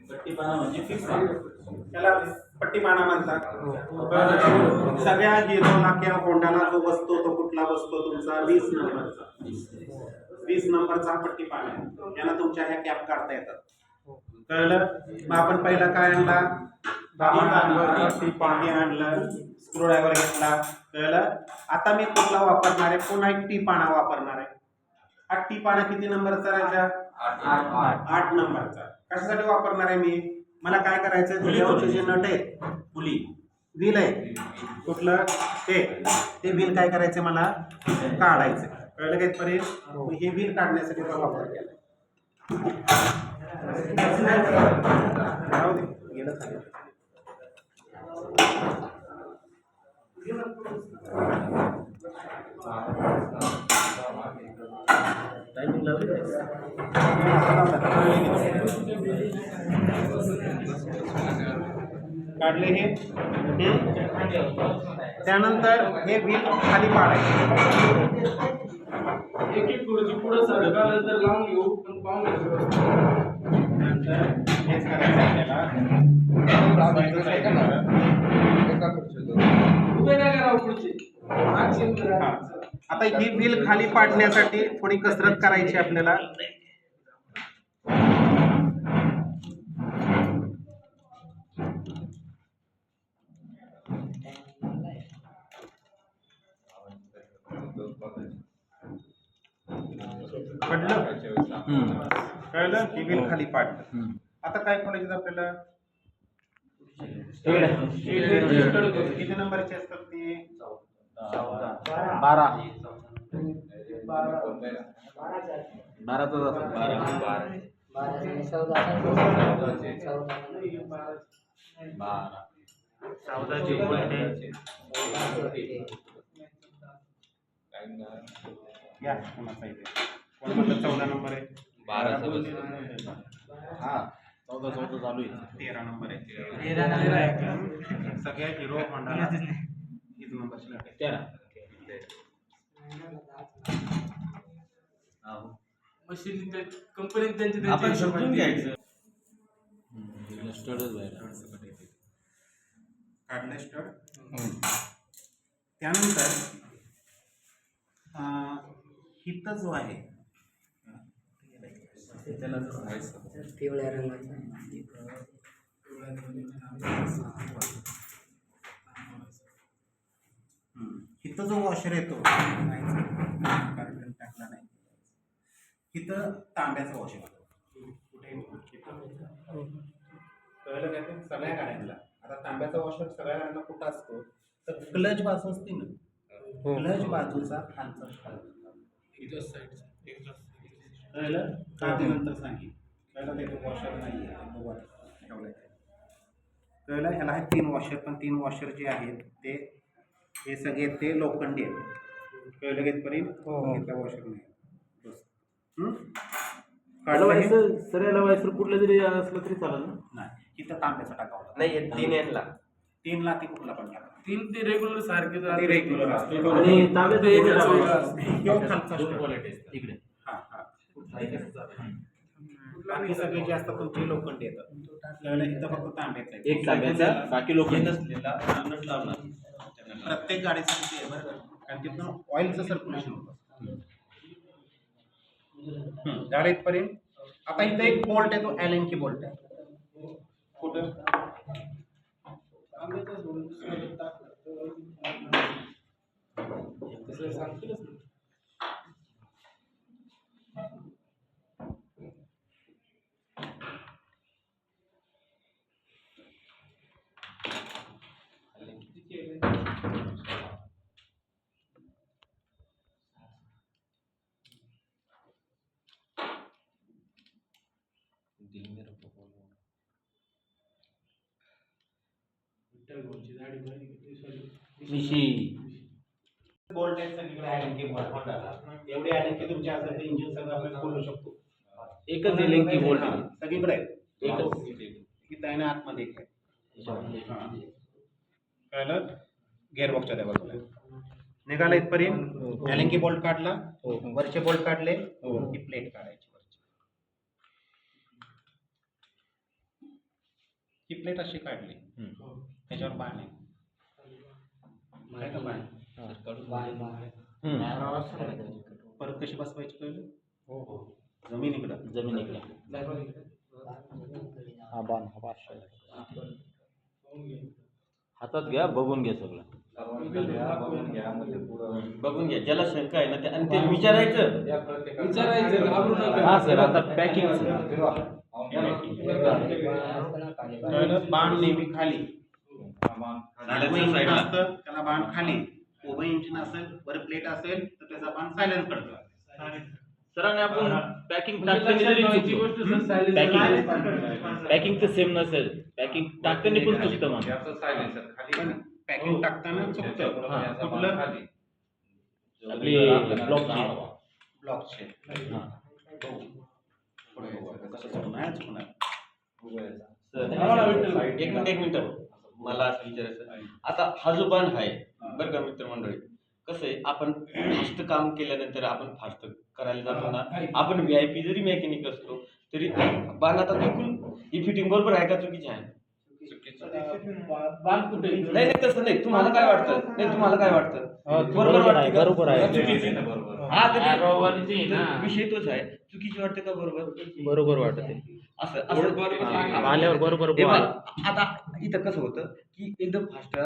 पट्टीपाना म्हणजे फिक्स त्याला पट्टीपाना म्हणतात. सगळ्या हिरोला किंवा होंडाला जो बसतो तो कुठला बसतो तुमचा 20 नंबरचा. 20 नंबरचा पट्टीपाना आहे. याला तुमच्या ह्या कॅप काढता येतात. कळलं? मग आपण पहिला काय आणला? पट्टीपाना आणलं, स्क्रू ड्रायव्हर घेतला. कळलं? आता मी कुठला वापरणार आहे? पुन्हा एक टी-पाना वापरणार आहे. हा टी-पाना किती नंबरचा राजा? 8 नंबरचा. कशासाठी वापरणार आहे मी? मला काय करायचं? तुझ्यावरचे जे नट आहेत, पुली व्हील आहे कुठलं ते व्हील काय करायचं मला काढायचं. कळलं का इथपर्यंत? हे व्हील काढण्यासाठी वापर केला. गेलं चालेल. काढले हे. त्यानंतर हे व्हील खाली पाडायचे. एक एक खुर्ची पुढे सरकालं तर लावून घेऊ पण पाहून नंतर हेच करायचं आपल्याला. उभे काय करावं पुढची. आता ही व्हील खाली पाडण्यासाठी थोडी कसरत करायची आपल्याला. पडलं? कळलं? ही व्हील खाली पाडलं. आता काय खोलायचं आपल्याला? किती नंबरची असतात ती? 12. 14 नंबर आहे. 12 हा 14 चालू आहे. 13 नंबर आहे. सगळ्या हिरो होंडाला हीच नंबरची नट आहे. 13. मशीन कंपनी त्यांची आपण समजून घ्यायचं. काढलं स्टड. त्यानंतर हित जो आहे त्याला पिवळ्या रंगाचा हिथं जो वॉशर येतो टाकला नाही. हिथं तांब्याचा वॉशर येतो. कळलं काय ते? सगळ्या गाड्यांना आता तांब्याचा वॉशर सगळ्या गाड्यांना कुठं असतो तर क्लच बाजू असते ना, क्लच बाजूचा खालचा भाग. कळलं? का ते नंतर सांगेल. कळलं? ते वॉशर नाही आहे. कळलं? ह्याला आहे 3 वॉशर, पण 3 वॉशर जे आहेत ते हे सगळे ते लोखंडी आहेत. कळलं घेतपर्यंत? हो. वॉशर नाही बस. सर याला वायसर कुठलं जरी असलं तरी चालेल ना? नाही, इथं तांब्याचा टाकावा नाही 3 ला ती कुठला पण टाका. 3 ते रेग्युलर सारखे ते रेग्युलर असतो. आणि तांब्याचं खालचा इकडे. बाकी सगळे जे असतात तुमचे लोखंडी येतात. इथं फक्त तांब्याचं आहे. एक तांब्याचा बाकी लोक नसलेला नट लावणार. प्रत्येक गाडीसाठी आहे बरं, कारण तिथून ऑइलचं सर्क्युलेशन होतं. झालं इथपर्यंत. आता इथं एक बोल्ट आहे, तो ॲलेन की बोल्ट आहे. कुठं? बोल्ट आहे सगळीकडे ॲलेन की बोल्ट होणार. एवढे ॲलेन की तुमच्या असेल तर इंजिन सगळं आपण खोलू शकतो. एकच ॲलेन की बोल्ट सगळीकडे आहे. एकच. इथं आहे ना आतमध्ये एक आहे. कळलं? गिअरबॉक्सच्या त्या बाजूला निघाला इथपर्यंत. ॲलेन की बोल्ट काढला, वरचे बोल्ट काढले, ही प्लेट काढायची वरची. ही प्लेट अशी काढली त्याच्यावर बाण आहे काय का बाण परत कशी बसवायची कळलं जमिनीकडं हातात घ्या बघून घ्या सगळं बघून घ्या ज्याला शंका आहे ना ते आणि ते विचारायचं घाबरू नका. हा सर आता पॅकिंग कळलं बाण नेहमी खाली उभं इंजिन असतं त्याला बाण खाली उभं इंजिन असेल वर प्लेट असेल तर त्याचा बाण सायलेंट करतो सरांनी आपण पॅकिंग लक्षात ठेवायची गोष्ट सर, silence पॅकिंगचं सेम नसेल पॅकिंग टाकताना पण चुकतं मग पण पॅकिंग टाकताना चुकतं कुठलं आपली ब्लॉकचे एक मिनिट मला असं विचारायचं आता हा जो बाण आहे बरं का मित्रमंडळी कसं आहे आपण फास्ट काम केल्यानंतर आपण फास्ट करायला जातो ना आपण VIP जरी मेकॅनिक असलो तरी बाण आता बिलकुल ही फिटिंग बरोबर आहे का चुकीची आहे बाण कुठे आहे? नाही नाही तसं नाही तुम्हाला काय वाटतं नाही तुम्हाला काय वाटतं बरोबर वाटतं का? बरोबर आहे. चुकीची हा तर बरोबर आहे ना. विषय तोच आहे चुकीची वाटते का बरोबर बरोबर वाटते असं आल्यावर बरोबर हे बघा, आता इथं कसं होतं की एकदम फास्ट